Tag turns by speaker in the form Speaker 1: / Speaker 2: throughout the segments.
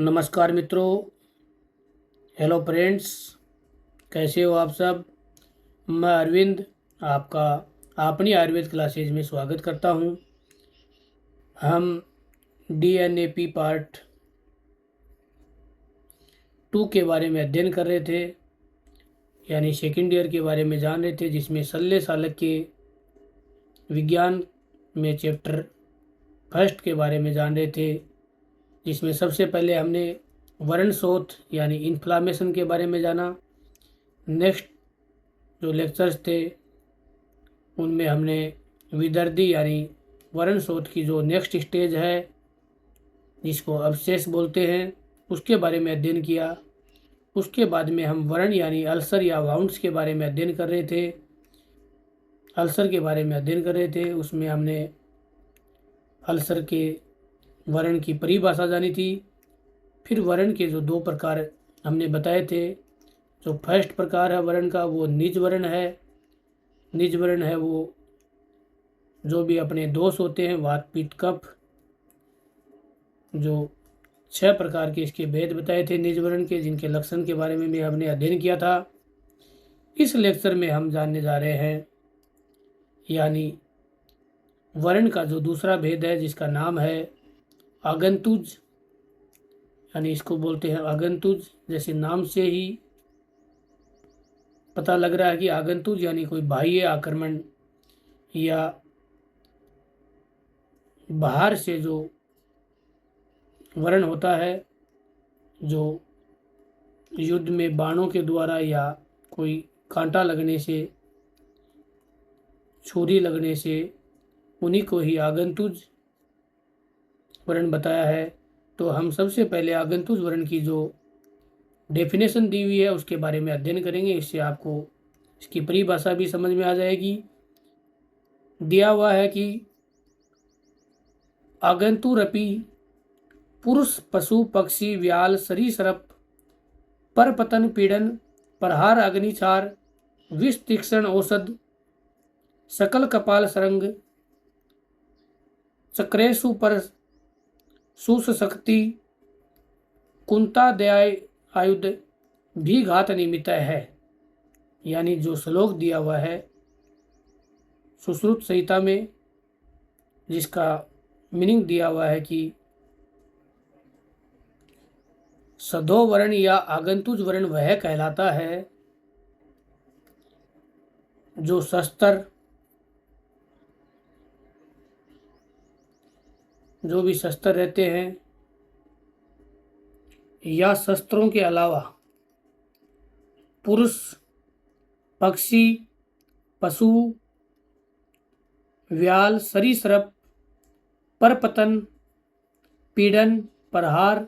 Speaker 1: नमस्कार मित्रों। Hello friends, कैसे हो आप सब। मैं अरविंद आपका अपनी आयुर्वेद क्लासेज में स्वागत करता हूं। हम डीएनएपी पार्ट 2 के बारे में अध्ययन कर रहे थे, यानी सेकेंड ईयर के बारे में जान रहे थे, जिसमें शल्य सालक के विज्ञान में चैप्टर फर्स्ट के बारे में जान रहे थे, जिसमें सबसे पहले हमने वर्णशोथ यानी इन्फ्लामेशन के बारे में जाना। नेक्स्ट जो लेक्चर्स थे उनमें हमने विदर्दी यानी वर्णशोथ की जो नेक्स्ट स्टेज है, जिसको अब्सेस बोलते हैं, उसके बारे में अध्ययन किया। उसके बाद में हम वर्ण यानी अल्सर या वाउंड्स के बारे में अध्ययन कर रहे थे। अल्सर के बारे में अध्ययन कर रहे थे, उसमें हमने अल्सर के वर्ण की परिभाषा जानी थी। फिर वर्ण के जो 2 प्रकार हमने बताए थे। जो फर्स्ट प्रकार है वर्ण का, वो निज वर्ण है। निज वर्ण है वो जो भी अपने दोष होते हैं, वात पित्त कफ, जो 6 प्रकार के इसके भेद बताए थे निज वर्ण के, जिनके लक्षण के बारे में भी हमने अध्ययन किया था। इस लेक्चर में हम जानने जा रहे हैं यानी वर्ण का जो दूसरा भेद है, जिसका नाम है आगंतुज, यानी इसको बोलते हैं आगंतुज। जैसे नाम से ही पता लग रहा है कि आगंतुज यानी कोई बाह्य आक्रमण या बाहर से जो वर्ण होता है, जो युद्ध में बाणों के द्वारा या कोई कांटा लगने से, छुरी लगने से, उन्हीं को ही आगंतुज वर्ण बताया है। तो हम सबसे पहले आगंतुज वर्ण की जो डेफिनेशन दी हुई है उसके बारे में अध्ययन करेंगे। इससे आपको इसकी परिभाषा भी समझ में आ जाएगी। दिया हुआ है कि आगंतुरपि पुरुष पशु पक्षी व्याल सरीसृप परपतन पीड़न प्रहार अग्निचार विष तीक्ष्ण औषध सकल कपाल सरंग चक्रेशु पर सुशक्ति कुंताद्याय आयुध भी घात निमित्त है। यानी जो श्लोक दिया हुआ है सुश्रुत संहिता में, जिसका मीनिंग दिया हुआ है कि सधो वर्ण या आगंतुज वर्ण वह कहलाता है जो शस्त्र, जो भी शस्त्र रहते हैं या शस्त्रों के अलावा पुरुष पक्षी पशु व्याल सरीसृप परपतन पीड़न प्रहार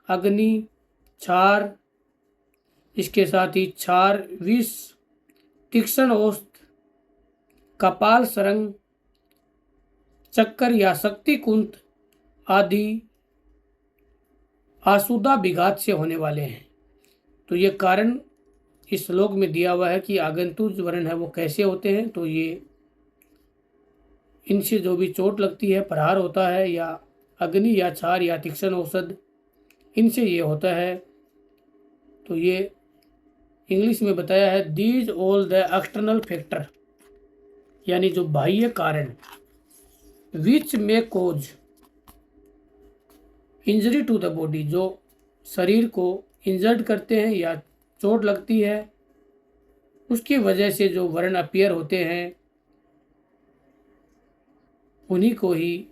Speaker 1: अग्नि क्षार, इसके साथ ही क्षार विष तीक्ष्ण औषध कपाल सरंग चक्कर या शक्ति कुंत आदि आसुदा विघात से होने वाले हैं। तो ये कारण इस श्लोक में दिया हुआ है कि आगंतुज वर्ण है वो कैसे होते हैं। तो ये इनसे जो भी चोट लगती है, प्रहार होता है, या अग्नि या क्षार या तीक्ष्ण औषध, इनसे ये होता है। तो ये इंग्लिश में बताया है these all the external factor, यानी जो बाह्य कारण विच में कोज इंजरी टू द बॉडी, जो शरीर को इंजर्ड करते हैं या चोट लगती है, उसकी वजह से जो वर्ण अपीयर होते हैं उन्हीं को ही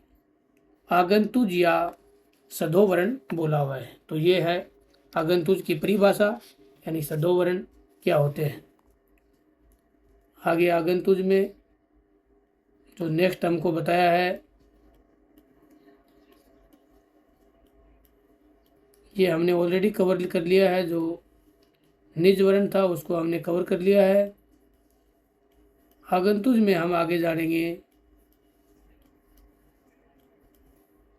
Speaker 1: आगंतुज या सधो वर्ण बोला हुआ है। तो ये है आगंतुज की परिभाषा, यानी सधो वर्ण क्या होते हैं। आगे आगंतुज में जो नेक्स्ट हमको बताया है, ये हमने ऑलरेडी कवर कर लिया है। जो निज वर्ण था उसको हमने कवर कर लिया है। आगंतुज में हम आगे जानेंगे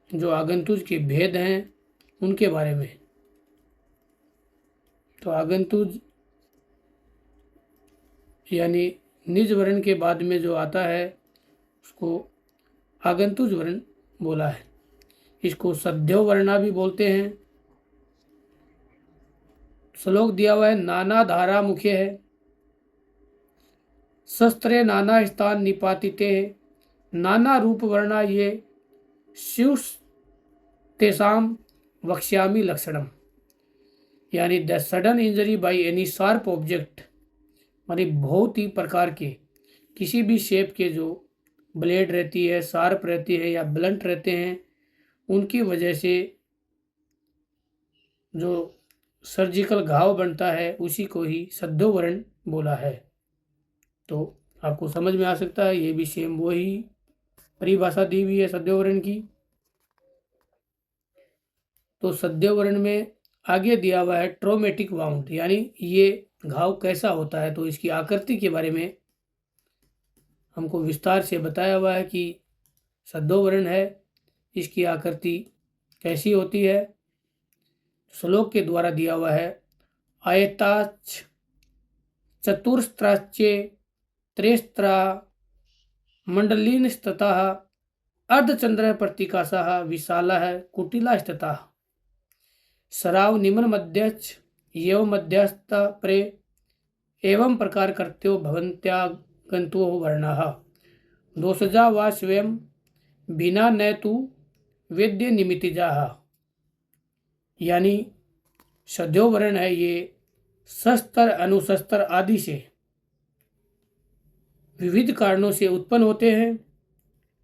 Speaker 1: जो आगंतुज के भेद हैं उनके बारे में। तो आगंतुज यानी निज वर्ण के बाद में जो आता है उसको आगंतुज वर्ण बोला है। इसको सध्यो वर्णा भी बोलते हैं। श्लोक दिया हुआ है, नाना धारा मुख्य है, शस्त्रे नाना स्थान निपातिते, नाना रूप वर्णा ये शिव तेसाम वक्ष्यामि लक्षणम। यानी the sudden injury by any sharp object, मानी बहुत ही प्रकार के किसी भी शेप के जो ब्लेड रहती है, शार्प रहती है या ब्लंट रहते हैं, उनकी वजह से जो सर्जिकल घाव बनता है उसी को ही सद्योवरण बोला है। तो आपको समझ में आ सकता है, ये भी सेम वही परिभाषा दी हुई है सद्योवरण की। तो सद्योवरण में आगे दिया हुआ है ट्रोमेटिक वाउंड, यानी ये घाव कैसा होता है। तो इसकी आकृति के बारे में हमको विस्तार से बताया हुआ है कि सद्योवरण है, इसकी आकृति कैसी होती है। श्लोक के द्वारा दिया हुआ है, आयताच चतुस्त्राच्ये त्रेस्त्रा मंडलीनस्ततः अर्धचंद्र प्रतीकाशः विशालः कुटिलास्ततः सराव निम्न मध्यच एव मध्यस्थ प्रे एवं प्रकार कर्त्यो भवन्त्यागंतो वर्णाः दोषजा वा स्वयं बिना न तु वेद्य निमितिजाः। यानी सद्योवरण है, ये शस्त्र अनुशस्त्र आदि से विविध कारणों से उत्पन्न होते हैं,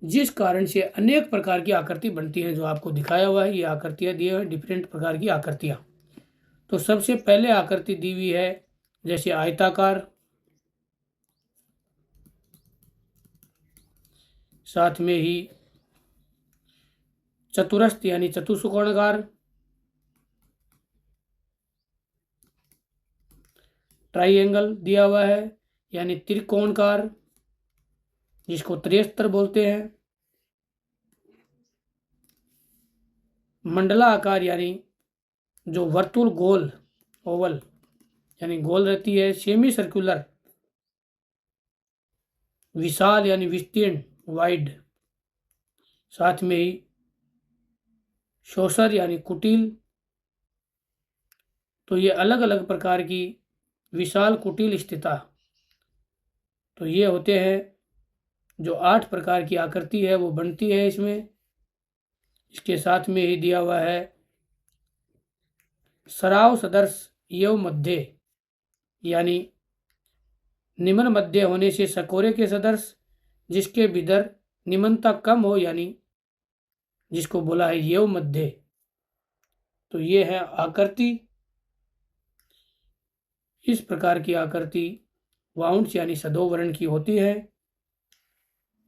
Speaker 1: जिस कारण से अनेक प्रकार की आकृति बनती हैं। जो आपको दिखाया हुआ है, ये आकृतियाँ दी हैं, डिफरेंट प्रकार की आकृतियाँ। तो सबसे पहले आकृति दी हुई है जैसे आयताकार, साथ में ही चतुरस्र यानी चतुष्कोणाकार, ट्राइएंगल दिया हुआ है यानी त्रिकोणकार, जिसको त्रिस्त्र बोलते हैं, मंडला आकार यानी जो वर्तुल गोल ओवल यानी गोल रहती है, सेमी सर्कुलर, विशाल यानी विस्तीर्ण वाइड, साथ में ही शोषर यानी कुटिल। तो ये अलग अलग प्रकार की विशाल कुटिल स्थिता, तो ये होते हैं जो 8 प्रकार की आकृति है वो बनती है इसमें। इसके साथ में ही दिया हुआ है सराव सदर्श एवं मध्य, यानी निम्न मध्य होने से सकोरे के सदर्श, जिसके भीतर निम्नता कम हो, यानी जिसको बोला है एवं मध्य। तो ये है आकृति। इस प्रकार की आकृति वाउंड्स यानी सद्योवरण की होती है,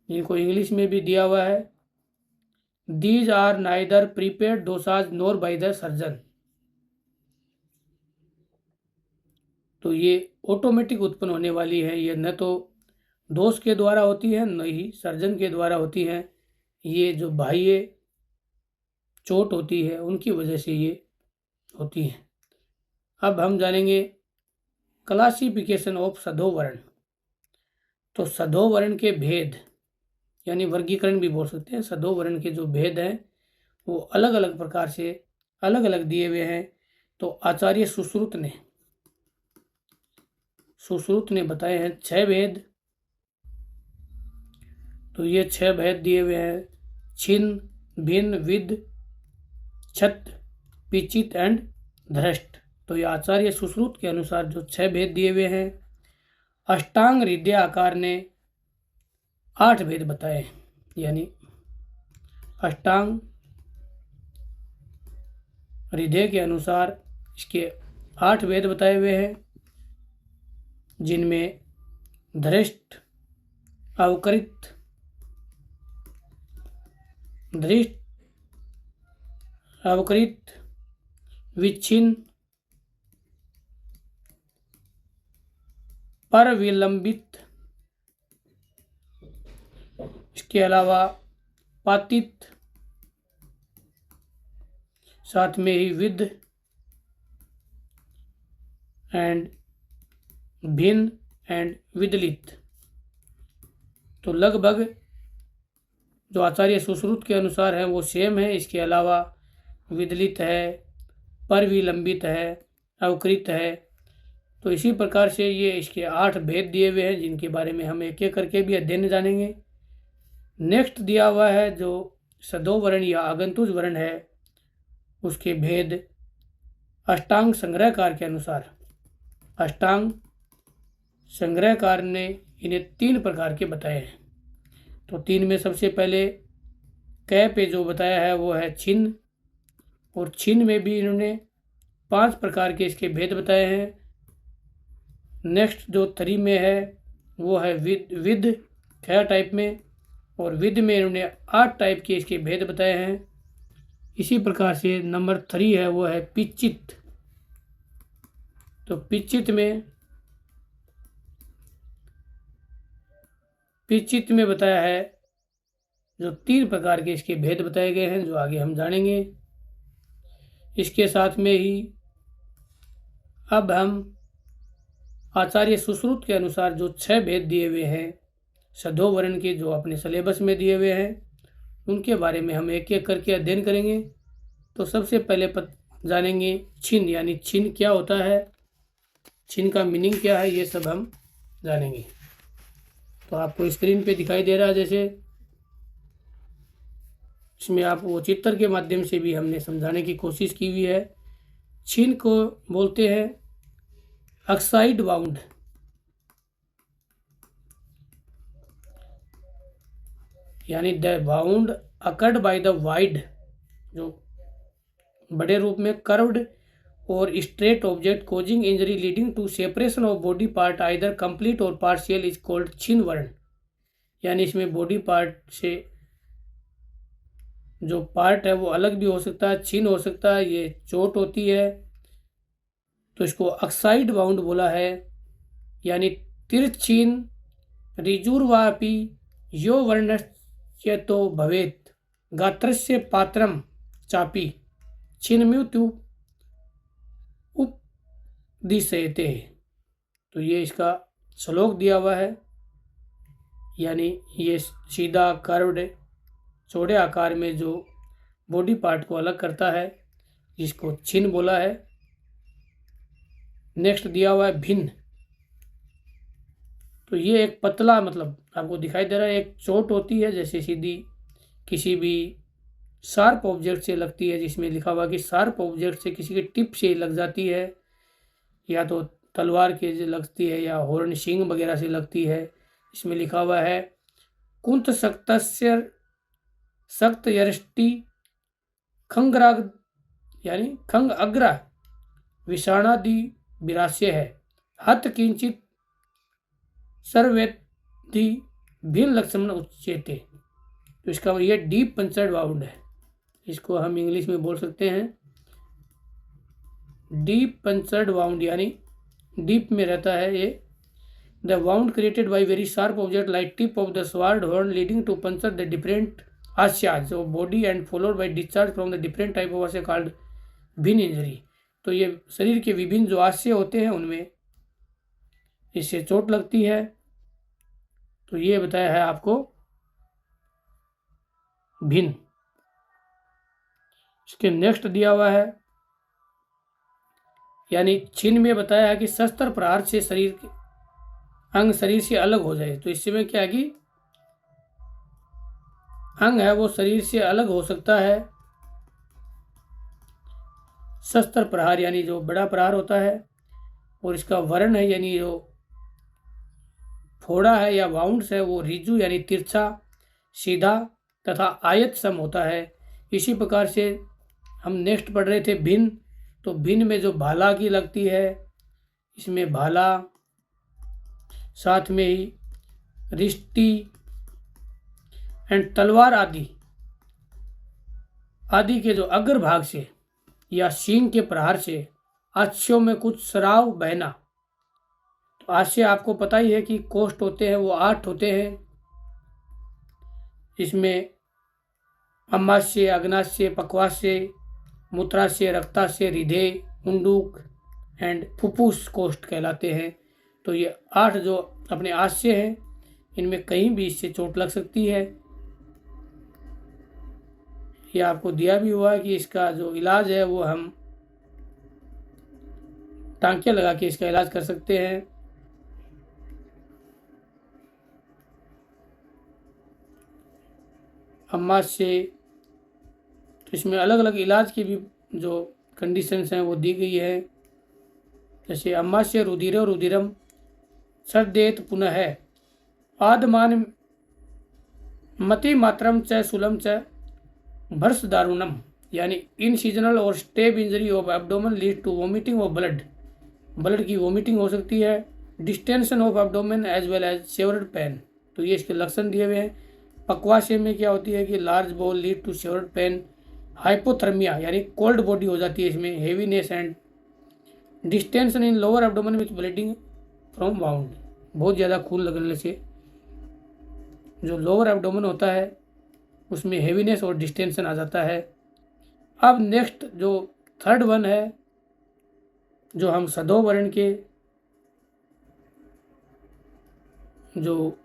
Speaker 1: जिनको इंग्लिश में भी दिया हुआ है, these are neither prepaid doses nor by the surgeon. तो ये ऑटोमेटिक उत्पन्न होने वाली है, ये न तो दोष के द्वारा होती है न ही सर्जन के द्वारा होती है। ये जो बाह्य चोट होती है उनकी वजह से ये होती है। अब हम जानेंगे क्लासिफिकेशन ऑफ सद्योवरण। तो सद्योवरण के भेद यानी वर्गीकरण भी बोल सकते हैं। सद्योवरण के जो भेद हैं वो अलग अलग प्रकार से अलग अलग दिए हुए हैं। तो आचार्य सुश्रुत ने बताए हैं 6 भेद। तो ये 6 भेद दिए हुए हैं, छिन्न, भिन्न, विद, छत, पिचित एंड धृष्ट। तो ये आचार्य सुश्रुत के अनुसार जो 6 भेद दिए हुए हैं। अष्टांग हृदय आकार ने 8 भेद बताए हैं, यानी अष्टांग हृदय के अनुसार इसके 8 भेद बताए हुए हैं, जिनमें धृष्ट, अवकृत, विच्छिन्न, पर विलंबित, इसके अलावा पातित, साथ में ही विद एंड भिन्न एंड विदलित। तो लगभग जो आचार्य सुश्रुत के अनुसार है वो सेम है। इसके अलावा विदलित है, परविलंबित है, अवकृत है। तो इसी प्रकार से ये इसके 8 भेद दिए हुए हैं, जिनके बारे में हम एक एक करके भी अध्ययन जानेंगे। नेक्स्ट दिया हुआ है जो सदो वर्ण या आगंतुज वर्ण है, उसके भेद अष्टांग संग्रहकार के अनुसार। अष्टांग संग्रहकार ने इन्हें 3 प्रकार के बताए हैं। तो 3 में सबसे पहले कै पे जो बताया है वो है छिन्न, और छिन्न में भी इन्होंने 5 प्रकार के इसके भेद बताए हैं। नेक्स्ट जो 3 में है वो है विद कै टाइप में, और विद में इन्होंने 8 टाइप के इसके भेद बताए हैं। इसी प्रकार से नंबर 3 है वो है पिचित। तो पिचित में बताया है जो 3 प्रकार के इसके भेद बताए गए हैं, जो आगे हम जानेंगे। इसके साथ में ही अब हम आचार्य सुश्रुत के अनुसार जो 6 भेद दिए हुए हैं सदो वर्ण के, जो अपने सिलेबस में दिए हुए हैं, उनके बारे में हम एक एक करके अध्ययन करेंगे। तो सबसे पहले जानेंगे छिन्न, यानी छिन्न क्या होता है, छिन्न का मीनिंग क्या है, ये सब हम जानेंगे। तो आपको स्क्रीन पे दिखाई दे रहा है, जैसे इसमें आप वो चित्र के माध्यम से भी हमने समझाने की कोशिश की हुई है। छिन्न को बोलते हैं ऑक्साइड बाउंड, यानी the wound occurred by the wide, जो बड़े रूप में कर्व्ड और straight object causing injury leading to separation of body part either complete or partial is called छिन्न वर्ण। यानी इसमें बॉडी पार्ट से जो पार्ट है वो अलग भी हो सकता है, छिन्न हो सकता है, ये चोट होती है, तो इसको ऑक्साइड बाउंड बोला है। यानी तिरछिन्न ऋजुर्वापि यो वर्णस्य तो भवेत् गात्रस्य पात्रम चापि छिन्नमृत्यु उपदिश्यते। तो ये इसका श्लोक दिया हुआ है, यानी ये सीधा कर्व्ड चौड़े आकार में जो बॉडी पार्ट को अलग करता है, जिसको छिन्न बोला है। नेक्स्ट दिया हुआ है भिन्न। तो ये एक पतला, मतलब आपको दिखाई दे रहा है, एक चोट होती है जैसे सीधी किसी भी शार्प ऑब्जेक्ट से लगती है, जिसमें लिखा हुआ कि शार्प ऑब्जेक्ट से किसी के टिप से लग जाती है, या तो तलवार के से लगती है या हॉर्न शिंग वगैरह से लगती है। इसमें लिखा हुआ है कुंत सक्तस्य सक्त यष्टि खंग्राग, यानी खंग अग्रा विषाणादि विराश्य है हत किंचित सर्वेति भिन्न लक्षण उच्यते। तो इसका ये डीप पंचर्ड बाउंड है, इसको हम इंग्लिश में बोल सकते हैं डीप पंचर्ड बाउंड, यानी डीप में रहता है ये। The wound created by very sharp object like tip of the sword horn leading to puncture the different आस्याज of body and followed by discharge from the different type of आस्य called भिन्न injury. तो ये शरीर के विभिन्न जो आस्य होते हैं उनमें इससे चोट लगती है। तो ये बताया है आपको भिन्न। इसके नेक्स्ट दिया हुआ है, यानी छिन्न में बताया है कि शस्त्र प्रहार से शरीर के अंग शरीर से अलग हो जाए। तो इससे में क्या है कि अंग है वो शरीर से अलग हो सकता है। शस्त्र प्रहार यानी जो बड़ा प्रहार होता है, और इसका वर्ण है यानी जो फोड़ा है या बाउंड्स है वो रिजु यानी तिरछा, सीधा तथा आयत सम होता है। इसी प्रकार से हम नेक्स्ट पढ़ रहे थे भिन्न। तो भिन्न में जो भाला की लगती है, इसमें भाला, साथ में ही रिष्टि एंड तलवार आदि के जो अग्रभाग से या सींग के प्रहार से आस्यों में कुछ स्राव बहना। तो आस्य आपको पता ही है कि कोष्ठ होते हैं वो 8 होते हैं। इसमें अमास्य, अग्नास्य, पक्वास्य, मूत्रास्य, रक्तास्य, हृदय, उंडूक एंड फुफ्फुस कोष्ठ कहलाते हैं। तो ये 8 जो अपने आस्य हैं, इनमें कहीं भी इससे चोट लग सकती है। ये आपको दिया भी हुआ है कि इसका जो इलाज है वो हम टांकियाँ लगा के इसका इलाज कर सकते हैं। अमाशय, तो इसमें अलग अलग इलाज की भी जो कंडीशंस हैं वो दी गई है। जैसे अमाशय रुधिरो रुधिरम सर्देत पुनः आदमान मति मात्रम च सुलम च भर्ष दारुणम, यानी इन सीजनल और stab injury of abdomen lead to vomiting of blood, blood की वोमिटिंग हो सकती है। Distension of abdomen as well as severed pain, तो ये इसके लक्षण दिए हुए हैं। पक्वाशय में क्या होती है कि large bowel lead to severed pain, hypothermia यानी कोल्ड बॉडी हो जाती है इसमें, heaviness and distension in lower abdomen with bleeding from wound, बहुत ज़्यादा खून लगने से जो लोअर एब्डोमेन होता है उसमें हेवीनेस और डिस्टेंशन आ जाता है। अब नेक्स्ट जो थर्ड वन है, जो हम सदो वर्ण के जो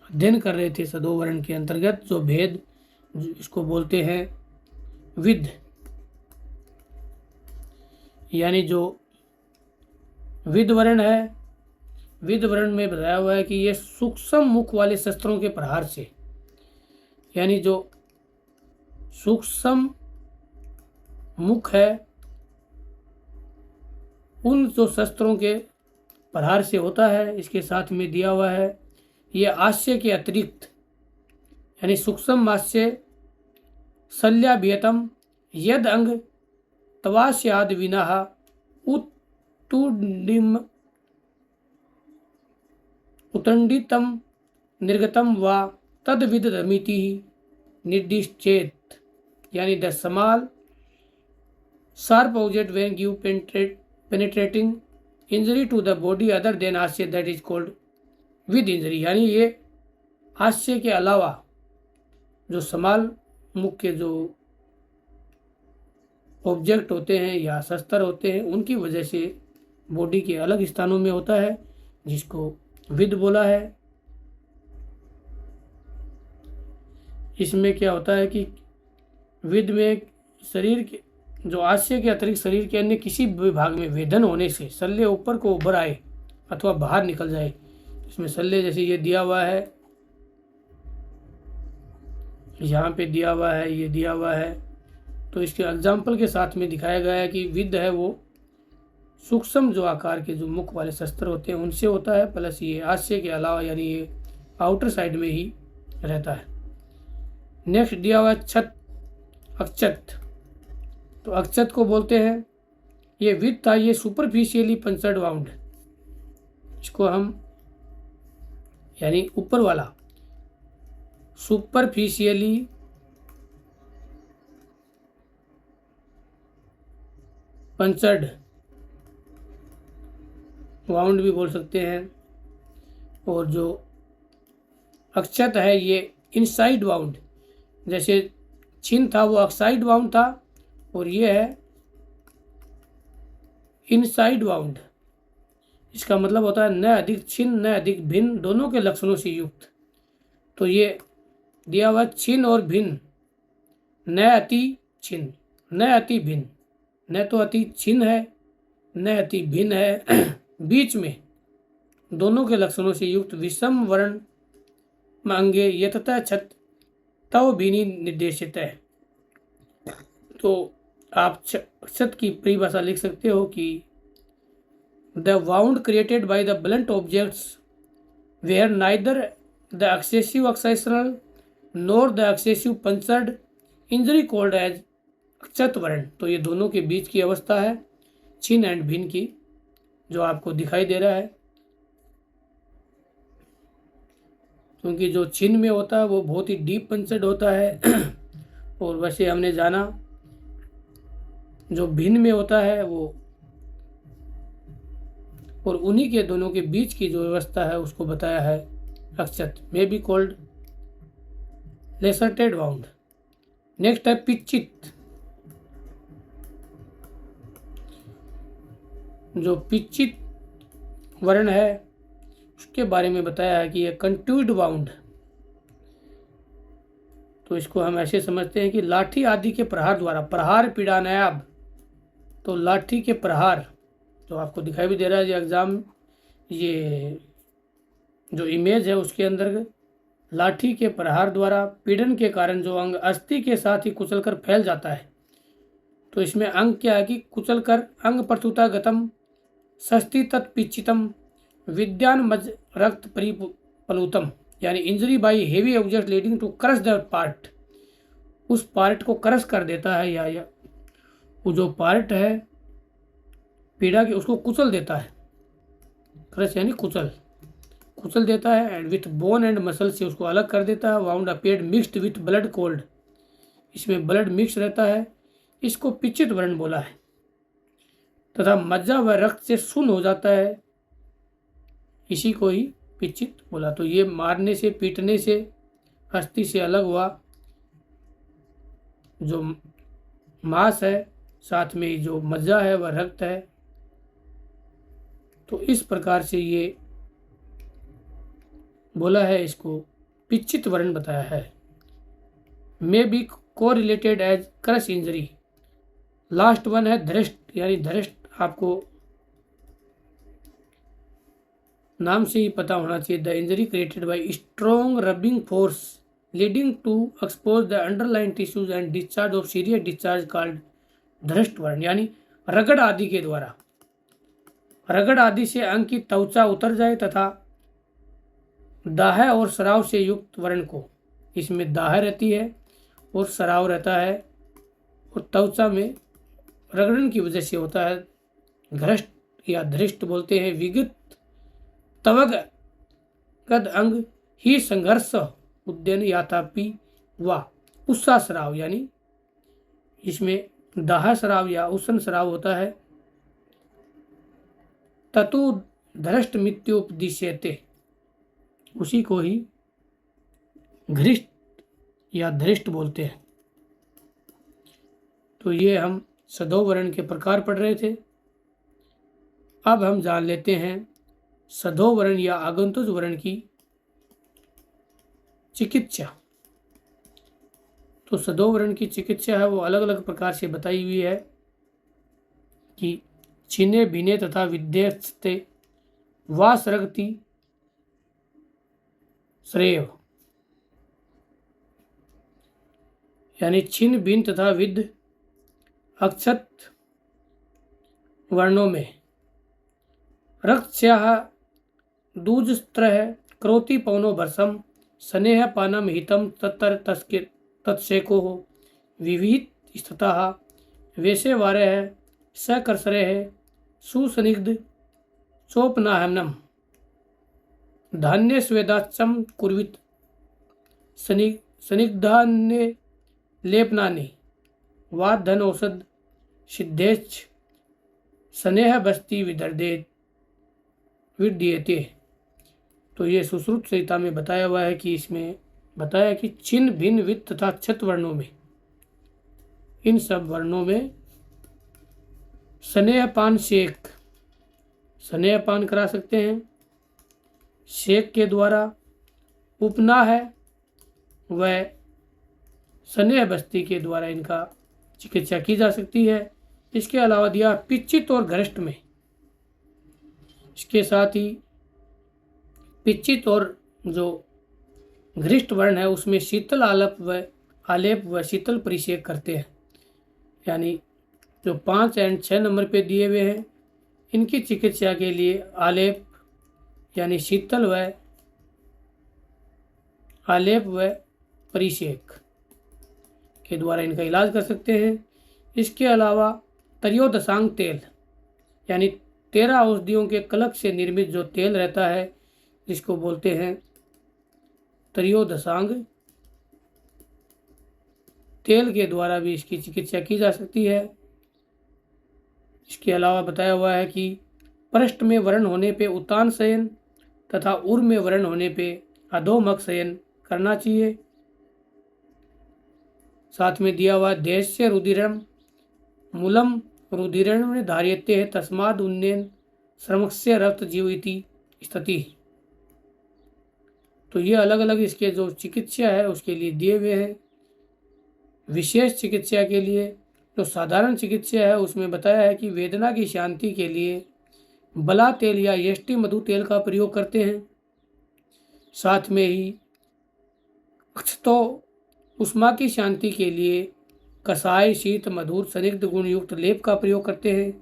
Speaker 1: अध्ययन कर रहे थे, सदो वर्ण के अंतर्गत जो भेद, इसको बोलते हैं विद, यानी जो विद वर्ण है, विद वर्ण में बताया हुआ है कि ये सूक्ष्म मुख वाले शस्त्रों के प्रहार से, यानी जो सूक्ष्म मुख है उन जो शस्त्रों के प्रहार से होता है। इसके साथ में दिया हुआ है ये आस्य के अतिरिक्त, यानी सूक्ष्म मास्य शल्याभियतम यद अंग तवास्याद विनाह उत्तुंडिम उतंडितम निर्गतम व तद्विदमिति निर्दिश्चेत, यानी the small sharp object when give penetrating injury to the body other than आस्य, that is called with injury, यानी ये आस्य के अलावा जो समाल मुख के जो ऑब्जेक्ट होते हैं या शस्त्र होते हैं उनकी वजह से बॉडी के अलग स्थानों में होता है, जिसको विद बोला है। इसमें क्या होता है कि विद में शरीर के जो आस्य के अतिरिक्त शरीर के अन्य किसी भी भाग में वेदन होने से शल्य ऊपर को उभर आए अथवा बाहर निकल जाए, इसमें शल्य जैसे ये दिया हुआ है, यहाँ पे दिया हुआ है, ये दिया हुआ है, तो इसके एग्जाम्पल के साथ में दिखाया गया है कि विद है वो सूक्ष्म जो आकार के जो मुख वाले शस्त्र होते हैं उनसे होता है, प्लस ये आस्य के अलावा यानी ये आउटर साइड में ही रहता है। नेक्स्ट दिया हुआ छत अक्षत, तो अक्षत को बोलते हैं, ये विद था, ये सुपरफिशियली पंचर्ड वाउंड, इसको हम यानी ऊपर वाला सुपरफिशियली पंचर्ड वाउंड भी बोल सकते हैं। और जो अक्षत है ये इनसाइड वाउंड, जैसे छिन था वो आउटसाइड वाउंड था और ये है इनसाइड वाउंड। इसका मतलब होता है न अधिक छिन्न न अधिक भिन्न, दोनों के लक्षणों से युक्त। तो ये दिया हुआ छिन्न और भिन्न, न अति छिन्न न अति भिन्न, न तो अति छिन्न है न अति भिन्न है, बीच में दोनों के लक्षणों से युक्त विषम वर्ण में अंगे यतता छत तव भिनी निर्देशित है। तो आप छत की परिभाषा लिख सकते हो कि the wound created by the blunt objects where neither the excessive excisional nor the excessive punctured injury called as अक्षत वर्ण। तो ये दोनों के बीच की अवस्था है छिन्न एंड भिन्न की, जो आपको दिखाई दे रहा है, क्योंकि जो छिन्न में होता है वो बहुत ही डीप पंचर्ड होता है और वैसे हमने जाना जो भिन्न में होता है वो, और उन्हीं के दोनों के बीच की जो व्यवस्था है उसको बताया है अक्षत, may be called lacerated wound. Next है पिच्चित, जो पिच्चित वर्ण है उसके बारे में बताया है कि यह कंट्यूड वाउंड। तो इसको हम ऐसे समझते हैं कि लाठी आदि के प्रहार द्वारा, प्रहार पीड़ानायाब, तो लाठी के प्रहार जो आपको दिखाई भी दे रहा है ये एग्ज़ाम, ये जो इमेज है उसके अंदर लाठी के प्रहार द्वारा पीड़न के कारण जो अंग अस्थि के साथ ही कुचलकर फैल जाता है। तो इसमें अंग क्या है कि कुचलकर अंग प्रथुता गतम षष्ठी तत्पिचितम विद्यान मज रक्त परिपलुतम, यानी injury by heavy object leading to crush the part, उस पार्ट को क्रश कर देता है या वो जो पार्ट है पीड़ा के उसको कुचल देता है। क्रश यानी कुचल देता है। And with bone and muscle से उसको अलग कर देता है। Wound appeared mixed with blood cold, इसमें ब्लड मिक्स रहता है, इसको पिचित वर्ण बोला है। तथा मज्जा व रक्त से शून्य हो जाता है, इसी को ही पिचित बोला। तो ये मारने से पीटने से अस्थि से अलग हुआ जो मांस है, साथ में जो मज्जा है वह रक्त है। तो इस प्रकार से ये बोला है, इसको पिचित वर्ण बताया है। May be correlated as crush injury. Last one है धृष्ट, यानी धृष्ट आपको नाम से ही पता होना चाहिए। The injury created by strong rubbing force leading to expose the underline tissues and discharge of serious discharge called धृष्ट वर्ण, यानी रगड़ आदि के द्वारा, रगड़ आदि से अंग की त्वचा उतर जाए तथा दाह और स्राव से युक्त वर्ण को, इसमें दाह रहती है और स्राव रहता है और त्वचा में रगड़न की वजह से होता है। घृष्ट या धृष्ट बोलते हैं। विगत तवग गद अंग ही संघर्ष उद्यन यातापी व उस्सा स्राव, यानी इसमें दाह स्राव या उष्ण स्राव होता है। ततु धृष्ट मित्योपदिश्यते, उसी को ही घृष्ट या धृष्ट बोलते हैं। तो ये हम सदो वर्ण के प्रकार पढ़ रहे थे। अब हम जान लेते हैं सदो वर्ण या आगंतुज वर्ण की चिकित्सा। तो सदो वर्ण की चिकित्सा है वो अलग अलग प्रकार से बताई हुई है कि छिने भिने तथा विध्यस्ते वासरगति श्रेय, यानी छिन्न भिन्न तथा विद्ध अक्षत वर्णों में रक्तस्याः दूजस्त्रः करोति पवनो भर्सम स्नेह पानम हितम तत्तर तत्सेको विविध स्थितः वैसे वारः सकर्षरः सुसनिग्ध चोपनाहनम धान्य स्वेदाचम कुर्वित सनिग्धान्य लेपनानि वा धन औषध सिद्धेच स्नेह बस्ती विद्यते। तो ये सुश्रुत संहिता में बताया हुआ है कि इसमें बताया कि छिन्न भिन्न वित्त तथा क्षत वर्णों में, इन सब वर्णों में स्नेहपान शेक, स्नेहपान करा सकते हैं शेक के द्वारा। उपना है वह स्नेह बस्ती के द्वारा इनका चिकित्सा की जा सकती है। इसके अलावा दिया पिचित और घृष्ट में, इसके साथ ही पिचित और जो घृष्ट वर्ण है उसमें शीतल आलेप व शीतल परिषेक करते हैं। यानी जो 5 और 6 नंबर पे दिए हुए हैं इनकी चिकित्सा के लिए आलेप यानी शीतल व आलेप व परिषेक के द्वारा इनका इलाज कर सकते हैं। इसके अलावा त्रयोदशांग तेल, यानी 13 औषधियों के कलक से निर्मित जो तेल रहता है जिसको बोलते हैं त्रयोदशांग तेल, के द्वारा भी इसकी चिकित्सा की जा सकती है। इसके अलावा बताया हुआ है कि पृष्ठ में व्रण होने पे उतान शयन तथा उर में व्रण होने पे अधोमुख शयन करना चाहिए। साथ में दिया हुआ देश से रुधिरम मूलम रुधिरण में धार्यते है तस्माद उन्नयन श्रमस्य रक्त जीविति स्थिति। तो ये अलग अलग इसके जो चिकित्सा है उसके लिए दिए हुए हैं। विशेष चिकित्सा के लिए जो साधारण चिकित्सा है उसमें बताया है कि वेदना की शांति के लिए बला तेल या यष्टि मधु तेल का प्रयोग करते हैं। साथ में ही अक्षतो उष्मा की शांति के लिए कसाय, शीत, मधुर, संदिग्ध गुण युक्त लेप का प्रयोग करते हैं।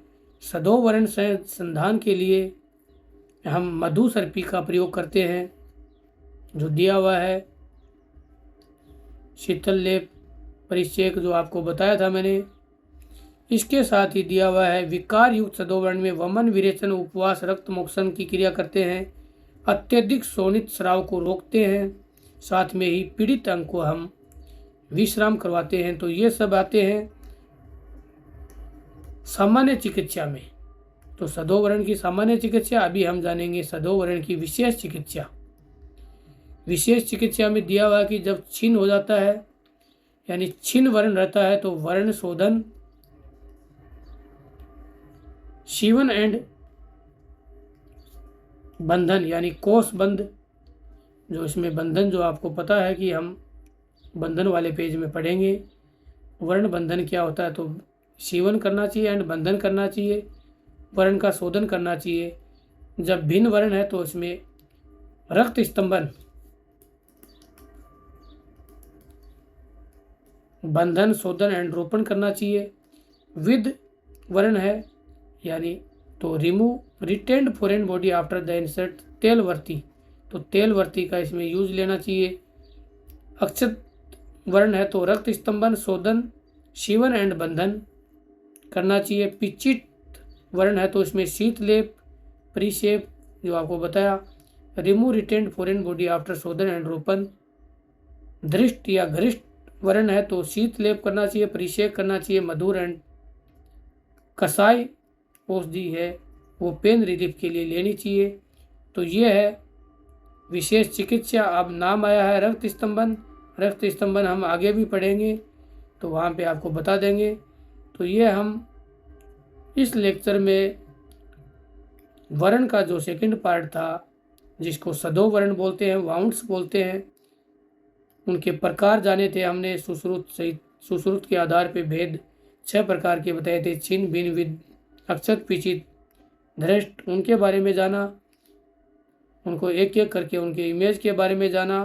Speaker 1: सदोवर्ण संधान के लिए हम मधु सर्पी का प्रयोग करते हैं जो दिया हुआ है। शीतल लेप परिचय जो आपको बताया था मैंने, इसके साथ ही दिया हुआ है विकार युक्त सदोवर्ण में वमन, विरेचन, उपवास, रक्त मोक्षण की क्रिया करते हैं। अत्यधिक शोणित स्राव को रोकते हैं। साथ में ही पीड़ित अंग को हम विश्राम करवाते हैं। तो ये सब आते हैं सामान्य चिकित्सा में। तो सदोवर्ण की सामान्य चिकित्सा, अभी हम जानेंगे सदोवर्ण की विशेष चिकित्सा। विशेष चिकित्सा में दिया हुआ कि जब छिन्न हो जाता है यानी छिन्न वर्ण रहता है तो वर्ण शोधन, शिवन एंड बंधन यानी कोष बंध, जो इसमें बंधन जो आपको पता है कि हम बंधन वाले पेज में पढ़ेंगे। वर्ण बंधन क्या होता है, तो शिवन करना चाहिए एंड बंधन करना चाहिए, वर्ण का शोधन करना चाहिए। जब भिन्न वर्ण है तो इसमें रक्त स्तंभन, बंधन, शोधन एंड रोपण करना चाहिए। विद वर्ण है यानी तो remove retained foreign body after the insert, तेलवर्ती, तो तेलवर्ती का इसमें यूज लेना चाहिए। अक्षत वर्ण है तो रक्त स्तंभन, शोधन, शिवन एंड बंधन करना चाहिए। पिचित वर्ण है तो इसमें शीत लेप, परिशेप जो आपको बताया, remove retained foreign body after शोधन एंड रोपण। धृष्ट या घृष्ट वर्ण है तो शीत लेप करना चाहिए, परिशेक करना चाहिए। मधुर एंड कसाय औषधि है वो पेन रिलीफ के लिए लेनी चाहिए। तो ये है विशेष चिकित्सा। अब नाम आया है रक्त स्तंभन। रक्त स्तंभन हम आगे भी पढ़ेंगे तो वहाँ पे आपको बता देंगे। तो ये हम इस लेक्चर में वर्ण का जो सेकंड पार्ट था, जिसको सदोवर्ण बोलते हैं, वाउंड्स बोलते हैं, उनके प्रकार जाने थे हमने। सुश्रुत सहित सुश्रुत के आधार पे भेद 6 प्रकार के बताए थे। छिन्न, भिन्न, विद, अक्षत, पिचित, धृष्ट, उनके बारे में जाना। उनको एक एक करके उनके इमेज के बारे में जाना,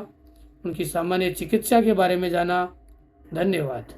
Speaker 1: उनकी सामान्य चिकित्सा के बारे में जाना। धन्यवाद।